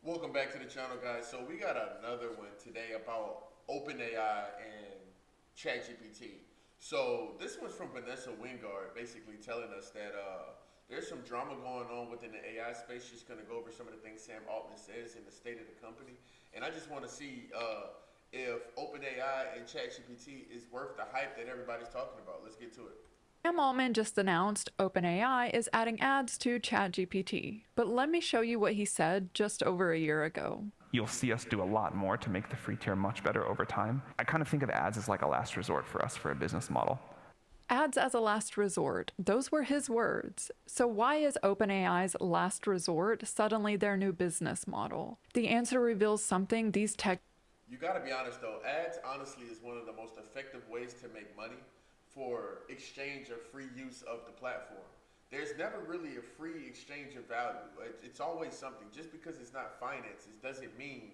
Welcome back to the channel, guys. So we got another one today about OpenAI and ChatGPT. So this one's from Vanessa Wingard, basically telling us that there's some drama going on within the AI space. She's going to go over some of the things Sam Altman says in the state of the company, and I just want to see if OpenAI and ChatGPT is worth the hype that everybody's talking about. Let's get to it. Sam Altman just announced OpenAI is adding ads to ChatGPT, but let me show you what he said just over a year ago. You'll see us do a lot more to make the free tier much better over time. I kind of think of ads as like a last resort for us for a business model. Ads as a last resort, those were his words. So why is OpenAI's last resort suddenly their new business model? The answer reveals something these tech. You got to be honest though, ads honestly is one of the most effective ways to make money for exchange or free use of the platform. There's never really a free exchange of value. It's always something. Just because it's not finances doesn't mean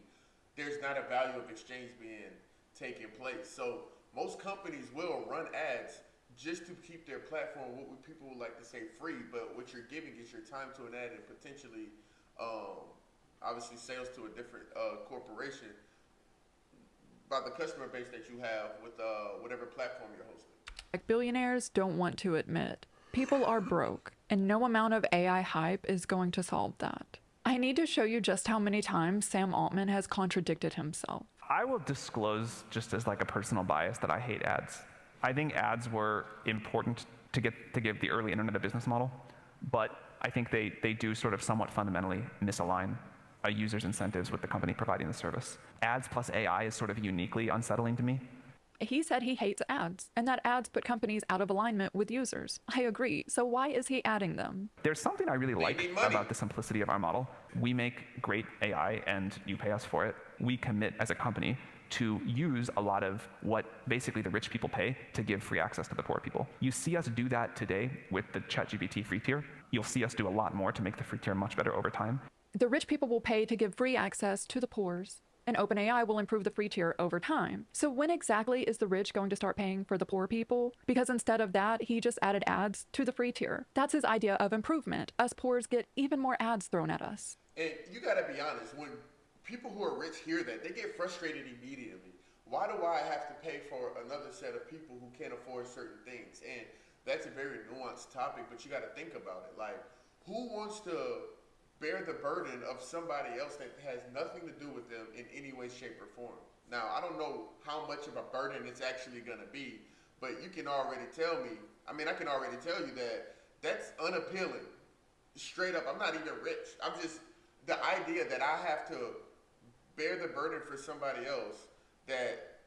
there's not a value of exchange being taking place. So most companies will run ads just to keep their platform, what people would like to say, free. But what you're giving is your time to an ad and potentially, obviously, sales to a different corporation by the customer base that you have with whatever platform you're hosting. Billionaires don't want to admit. People are broke, and no amount of AI hype is going to solve that. I need to show you just how many times Sam Altman has contradicted himself. I will disclose just as like a personal bias that I hate ads. I think ads were important to give the early internet a business model, but I think they do sort of somewhat fundamentally misalign a user's incentives with the company providing the service. Ads plus AI is sort of uniquely unsettling to me. He said he hates ads, and that ads put companies out of alignment with users. I agree, so why is he adding them? There's something I really like about the simplicity of our model. We make great AI and you pay us for it. We commit as a company to use a lot of what basically the rich people pay to give free access to the poor people. You see us do that today with the ChatGPT free tier. You'll see us do a lot more to make the free tier much better over time. The rich people will pay to give free access to the poors, and OpenAI will improve the free tier over time. So when exactly is the rich going to start paying for the poor people? Because instead of that, he just added ads to the free tier. That's his idea of improvement. Us poors get even more ads thrown at us. And you gotta be honest, when people who are rich hear that, they get frustrated immediately. Why do I have to pay for another set of people who can't afford certain things? And that's a very nuanced topic, but you gotta think about it. Like, who wants to bear the burden of somebody else that has nothing to do with them in any way, shape, or form? Now, I don't know how much of a burden it's actually going to be, but you can already tell me, I can already tell you that that's unappealing. Straight up, I'm not even rich. I'm just, the idea that I have to bear the burden for somebody else that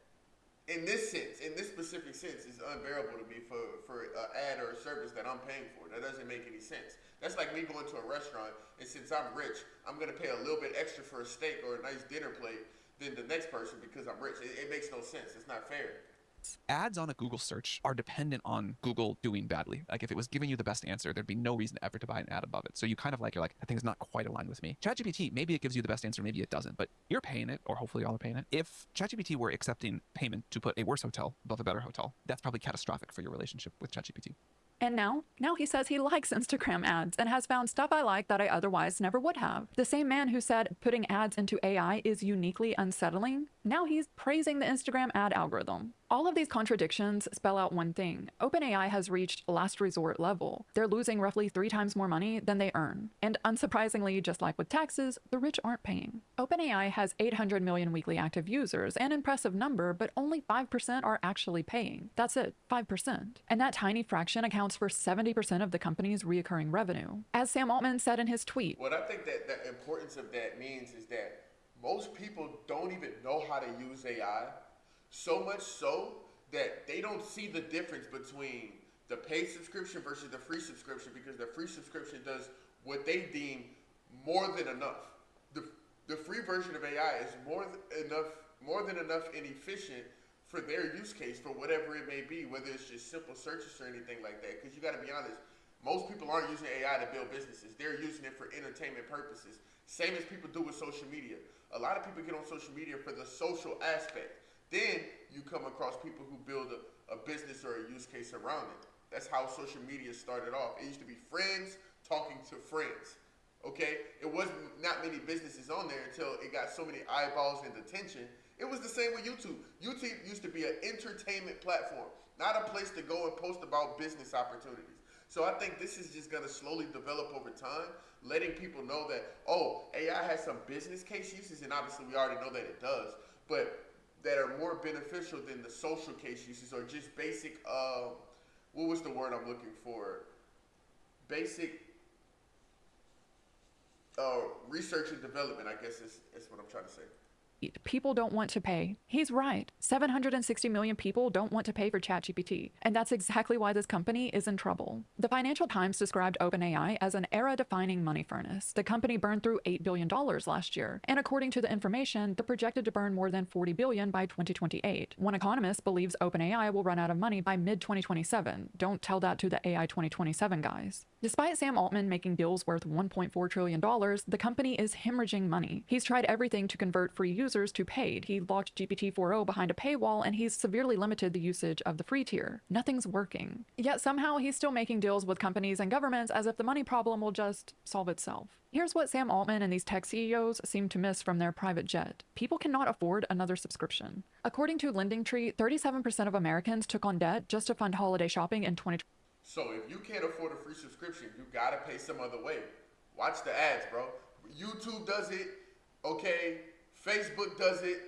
in this sense, in this specific sense, is unbearable to me for an ad or a service that I'm paying for. That doesn't make any sense. That's like me going to a restaurant, and since I'm rich, I'm going to pay a little bit extra for a steak or a nice dinner plate than the next person because I'm rich. It makes no sense. It's not fair. Ads on a Google search are dependent on Google doing badly. Like if it was giving you the best answer, there'd be no reason ever to buy an ad above it. So you're like, that thing's not quite aligned with me. ChatGPT, maybe it gives you the best answer, maybe it doesn't, but you're paying it, or hopefully y'all are paying it. If ChatGPT were accepting payment to put a worse hotel above a better hotel, that's probably catastrophic for your relationship with ChatGPT. And now he says he likes Instagram ads and has found stuff I like that I otherwise never would have. The same man who said putting ads into AI is uniquely unsettling, now he's praising the Instagram ad algorithm. All of these contradictions spell out one thing. OpenAI has reached last resort level. They're losing roughly 3 times more money than they earn. And unsurprisingly, just like with taxes, the rich aren't paying. OpenAI has 800 million weekly active users, an impressive number, but only 5% are actually paying. That's it, 5%. And that tiny fraction accounts for 70% of the company's reoccurring revenue. As Sam Altman said in his tweet, what I think that the importance of that means is that most people don't even know how to use AI. So much so that they don't see the difference between the paid subscription versus the free subscription, because the free subscription does what they deem more than enough. The free version of AI is more than enough and efficient for their use case, for whatever it may be, whether it's just simple searches or anything like that. Because you got to be honest, most people aren't using AI to build businesses. They're using it for entertainment purposes. Same as people do with social media. A lot of people get on social media for the social aspect. Then you come across people who build a business or a use case around it. That's how social media started off. It used to be friends talking to friends. Okay, it wasn't not many businesses on there until it got so many eyeballs and attention. It was the same with YouTube. YouTube used to be an entertainment platform, not a place to go and post about business opportunities. So I think this is just going to slowly develop over time, letting people know that, oh, AI has some business case uses, and obviously we already know that it does, but that are more beneficial than the social case uses or just basic, what was the word I'm looking for? Basic research and development, I guess is what I'm trying to say. People don't want to pay. He's right. 760 million people don't want to pay for ChatGPT, and that's exactly why this company is in trouble. The Financial Times described OpenAI as an era-defining money furnace. The company burned through $8 billion last year, and according to the information, they're projected to burn more than $40 billion by 2028. One economist believes OpenAI will run out of money by mid-2027. Don't tell that to the AI 2027 guys. Despite Sam Altman making deals worth $1.4 trillion, the company is hemorrhaging money. He's tried everything to convert free users to paid. He locked GPT-4o behind a paywall, and he's severely limited the usage of the free tier. Nothing's working. Yet somehow he's still making deals with companies and governments as if the money problem will just solve itself. Here's what Sam Altman and these tech CEOs seem to miss from their private jet. People cannot afford another subscription. According to LendingTree, 37% of Americans took on debt just to fund holiday shopping in 2020. So if you can't afford a free subscription, you gotta pay some other way. Watch the ads, bro. YouTube does it, okay? Facebook does it,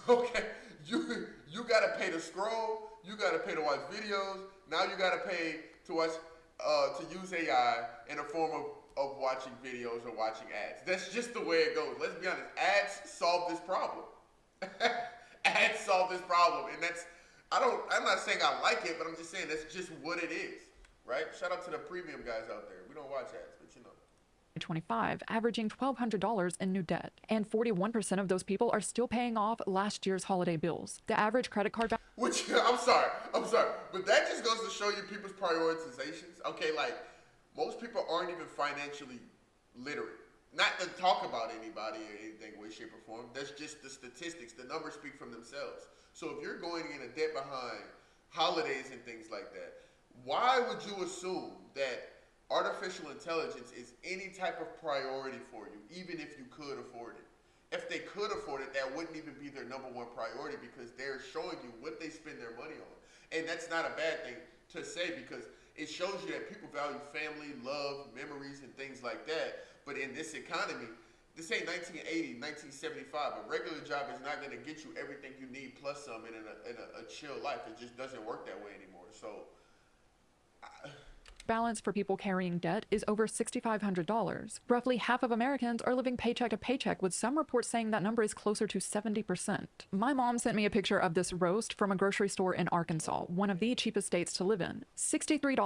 okay? You gotta pay to scroll, you gotta pay to watch videos, now you gotta pay to watch, to use AI in a form of watching videos or watching ads. That's just the way it goes. Let's be honest, ads solve this problem. Ads solve this problem, and that's, I'm not saying I like it, but I'm just saying that's just what it is, right? Shout out to the premium guys out there. We don't watch ads, but you know. 25, averaging $1,200 in new debt, and 41% of those people are still paying off last year's holiday bills. The average credit card balance. Which, I'm sorry, but that just goes to show you people's prioritizations. Okay, like, most people aren't even financially literate. Not to talk about anybody or anything, way, shape, or form. That's just the statistics. The numbers speak for themselves. So if you're going in a debt behind holidays and things like that, why would you assume that artificial intelligence is any type of priority for you, even if you could afford it? If they could afford it, that wouldn't even be their number one priority because they're showing you what they spend their money on. And that's not a bad thing to say because it shows you that people value family, love, memories, and things like that. But in this economy, this ain't 1980, 1975. A regular job is not going to get you everything you need plus some in a chill life. It just doesn't work that way anymore. So balance for people carrying debt is over $6,500. Roughly half of Americans are living paycheck to paycheck, with some reports saying that number is closer to 70%. My mom sent me a picture of this roast from a grocery store in Arkansas, one of the cheapest states to live in. $63.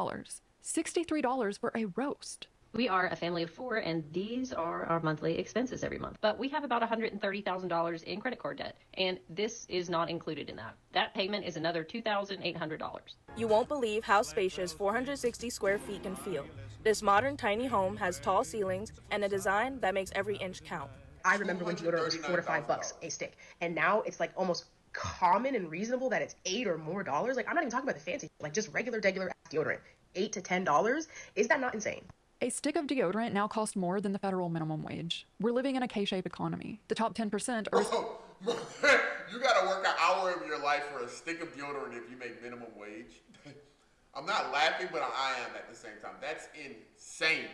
$63 for a roast. We are a family of 4, and these are our monthly expenses every month. But we have about $130,000 in credit card debt, and this is not included in that. That payment is another $2,800. You won't believe how spacious 460 square feet can feel. This modern tiny home has tall ceilings and a design that makes every inch count. I remember when deodorant was $4 to $5 a stick, and now it's like almost common and reasonable that it's $8 or more dollars. Like, I'm not even talking about the fancy, like just regular deodorant, $8 to $10. Is that not insane? A stick of deodorant now costs more than the federal minimum wage. We're living in a K-shaped economy. The top 10% are... You gotta work an hour of your life for a stick of deodorant if you make minimum wage. I'm not laughing, but I am at the same time. That's insane.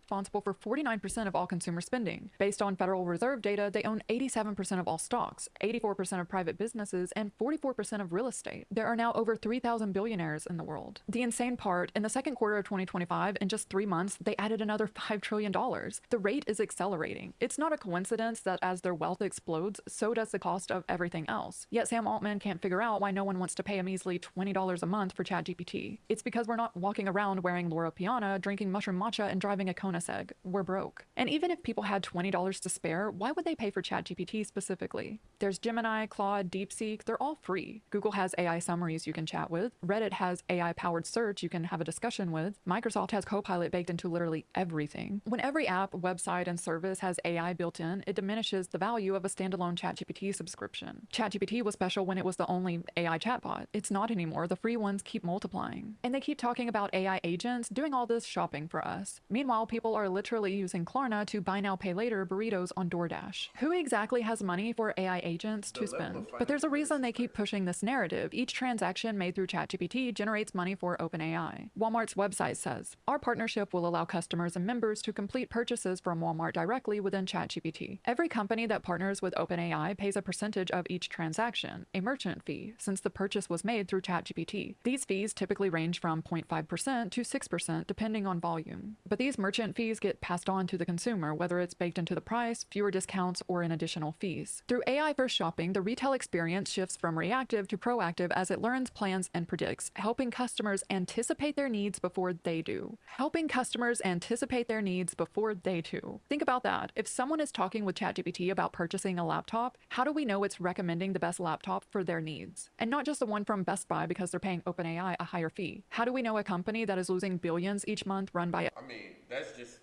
Responsible for 49% of all consumer spending. Based on Federal Reserve data, they own 87% of all stocks, 84% of private businesses, and 44% of real estate. There are now over 3,000 billionaires in the world. The insane part, in the second quarter of 2025, in just 3 months, they added another $5 trillion. The rate is accelerating. It's not a coincidence that as their wealth explodes, so does the cost of everything else. Yet Sam Altman can't figure out why no one wants to pay a measly $20 a month for ChatGPT. It's because we're not walking around wearing Laura Piana, drinking mushroom matcha, and driving a Kona egg. We're broke. And even if people had $20 to spare, why would they pay for ChatGPT specifically? There's Gemini, Claude, DeepSeek, they're all free. Google has AI summaries you can chat with. Reddit has AI-powered search you can have a discussion with. Microsoft has Copilot baked into literally everything. When every app, website, and service has AI built in, it diminishes the value of a standalone ChatGPT subscription. ChatGPT was special when it was the only AI chatbot. It's not anymore. The free ones keep multiplying. And they keep talking about AI agents doing all this shopping for us. Meanwhile, people people are literally using Klarna to buy now, pay later burritos on DoorDash. Who exactly has money for AI agents to spend? But there's a reason they keep pushing this narrative. Each transaction made through ChatGPT generates money for OpenAI. Walmart's website says, our partnership will allow customers and members to complete purchases from Walmart directly within ChatGPT. Every company that partners with OpenAI pays a percentage of each transaction, a merchant fee, since the purchase was made through ChatGPT. These fees typically range from 0.5% to 6% depending on volume. But these merchant fees get passed on to the consumer, whether it's baked into the price, fewer discounts, or in additional fees. Through AI-first shopping, the retail experience shifts from reactive to proactive as it learns, plans, and predicts, helping customers anticipate their needs before they do. Helping customers anticipate their needs before they do. Think about that. If someone is talking with ChatGPT about purchasing a laptop, how do we know it's recommending the best laptop for their needs? And not just the one from Best Buy because they're paying OpenAI a higher fee. How do we know a company that is losing billions each month run by... I mean, that's just,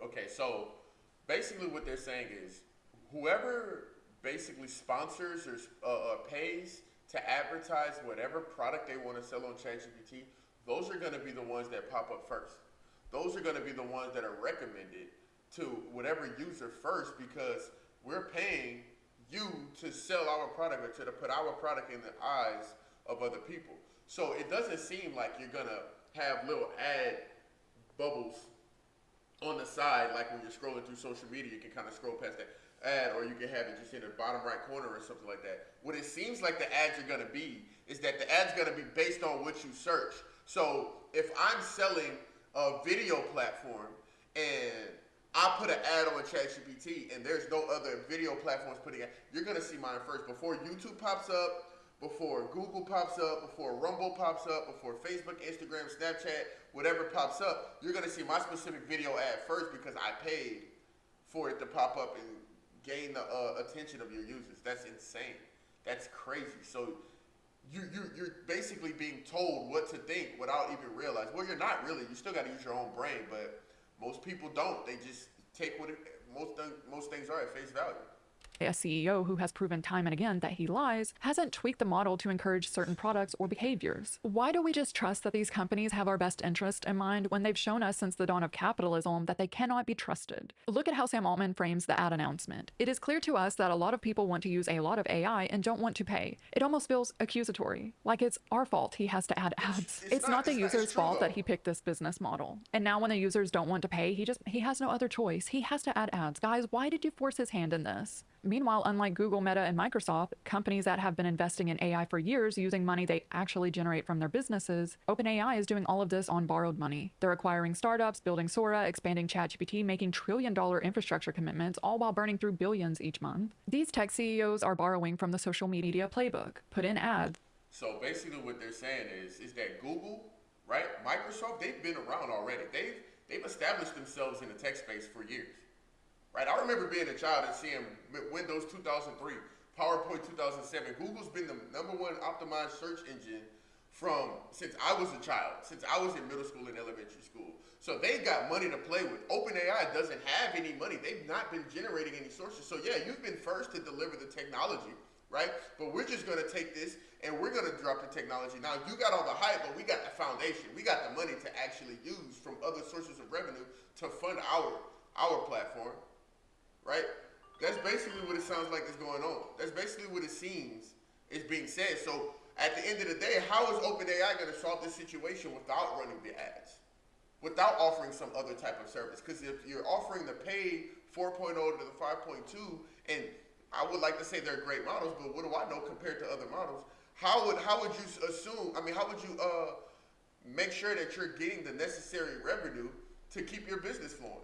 okay, so basically what they're saying is whoever basically sponsors or pays to advertise whatever product they want to sell on ChatGPT, those are going to be the ones that pop up first. Those are going to be the ones that are recommended to whatever user first because we're paying you to sell our product or to put our product in the eyes of other people. So it doesn't seem like you're going to have little ad bubbles on the side, like when you're scrolling through social media, you can kind of scroll past that ad, or you can have it just in the bottom right corner or something like that. What it seems like the ads are going to be is that the ad's going to be based on what you search. So if I'm selling a video platform and I put an ad on ChatGPT and there's no other video platforms putting it, you're going to see mine first. Before YouTube pops up, before Google pops up, before Rumble pops up, before Facebook, Instagram, Snapchat, whatever pops up, you're going to see my specific video ad first because I paid for it to pop up and gain the attention of your users. That's insane. That's crazy. So you're basically being told what to think without even realizing. Well, you're not really. You still got to use your own brain, but most people don't. They just take what most things are at face value. A CEO who has proven time and again that he lies hasn't tweaked the model to encourage certain products or behaviors. Why do we just trust that these companies have our best interest in mind when they've shown us since the dawn of capitalism that they cannot be trusted? Look at how Sam Altman frames the ad announcement. It is clear to us that a lot of people want to use a lot of AI and don't want to pay. It almost feels accusatory, like it's our fault he has to add ads. It's not the user's fault that he picked this business model. And now when the users don't want to pay, he has no other choice. He has to add ads. Guys, why did you force his hand in this? Meanwhile, unlike Google, Meta, and Microsoft, companies that have been investing in AI for years using money they actually generate from their businesses, OpenAI is doing all of this on borrowed money. They're acquiring startups, building Sora, expanding ChatGPT, making trillion-dollar infrastructure commitments, all while burning through billions each month. These tech CEOs are borrowing from the social media playbook. Put in ads. So basically what they're saying is that Google, right, Microsoft, they've been around already. They've established themselves in the tech space for years. Right, I remember being a child and seeing Windows 2003, PowerPoint 2007. Google's been the #1 optimized search engine since I was a child, since I was in middle school and elementary school. So they got money to play with. OpenAI doesn't have any money. They've not been generating any sources. So yeah, you've been first to deliver the technology, right? But we're just going to take this and we're going to drop the technology. Now you got all the hype, but we got the foundation. We got the money to actually use from other sources of revenue to fund our platform. Right? That's basically what it sounds like is going on. That's basically what it seems is being said. So at the end of the day, how is OpenAI going to solve this situation without running the ads? Without offering some other type of service? Because if you're offering the paid 4.0 to the 5.2, and I would like to say they're great models, but what do I know compared to other models? How would you assume, how would you make sure that you're getting the necessary revenue to keep your business flowing?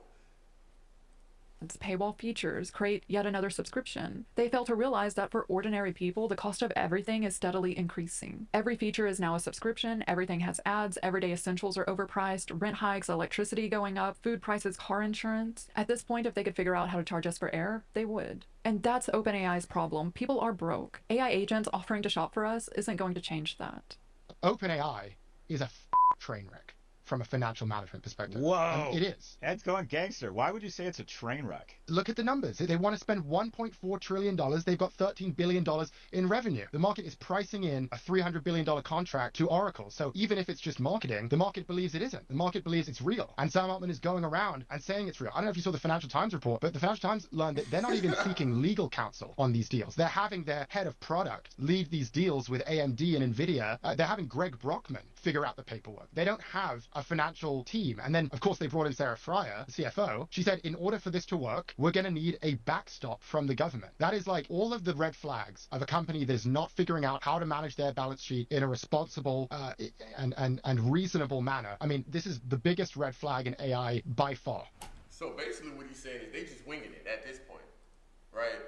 Paywall features, create yet another subscription. They fail to realize that for ordinary people, the cost of everything is steadily increasing. Every feature is now a subscription, everything has ads, everyday essentials are overpriced, rent hikes, electricity going up, food prices, car insurance. At this point, if they could figure out how to charge us for air, they would. And that's OpenAI's problem. People are broke. AI agents offering to shop for us isn't going to change that. OpenAI is a train wreck. from a financial management perspective. Whoa. It is. That's going gangster. Why would you say it's a train wreck? Look at the numbers. They want to spend $1.4 trillion. They've got $13 billion in revenue. The market is pricing in a $300 billion contract to Oracle. So even if it's just marketing, the market believes it isn't. The market believes it's real. And Sam Altman is going around and saying it's real. I don't know if you saw the Financial Times report, but the Financial Times learned that they're not even seeking legal counsel on these deals. They're having their head of product lead these deals with AMD and NVIDIA. They're having Greg Brockman figure out the paperwork. They don't have a financial team. And then, of course, they brought in Sarah Fryer, the CFO. She said, in order for this to work, we're going to need a backstop from the government. That is like all of the red flags of a company that is not figuring out how to manage their balance sheet in a responsible and reasonable manner. I mean, this is the biggest red flag in AI by far. So basically what he's saying is they just winging it at this point, right?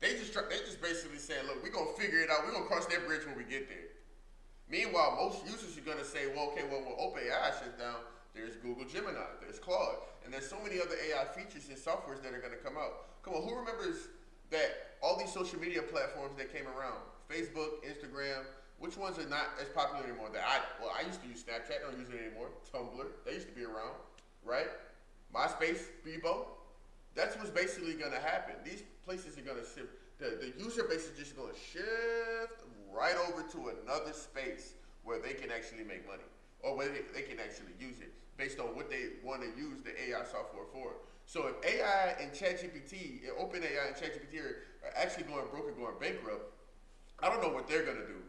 They just basically saying, look, we're going to figure it out. We're going to cross that bridge when we get there. Meanwhile, most users are going to say, well, okay, well, when OpenAI shuts down, there's Google Gemini, there's Claude, and there's so many other AI features and softwares that are going to come out. Come on, who remembers that all these social media platforms that came around, Facebook, Instagram, which ones are not as popular anymore? I used to use Snapchat, I don't use it anymore. Tumblr, they used to be around, right? MySpace, Bebo. That's what's basically going to happen. These places are going to shift. The user base is just going to shift right over to another space where they can actually make money, or where they can actually use it based on what they want to use the AI software for. So if AI and ChatGPT, OpenAI and ChatGPT are actually going broke or going bankrupt, I don't know what they're going to do.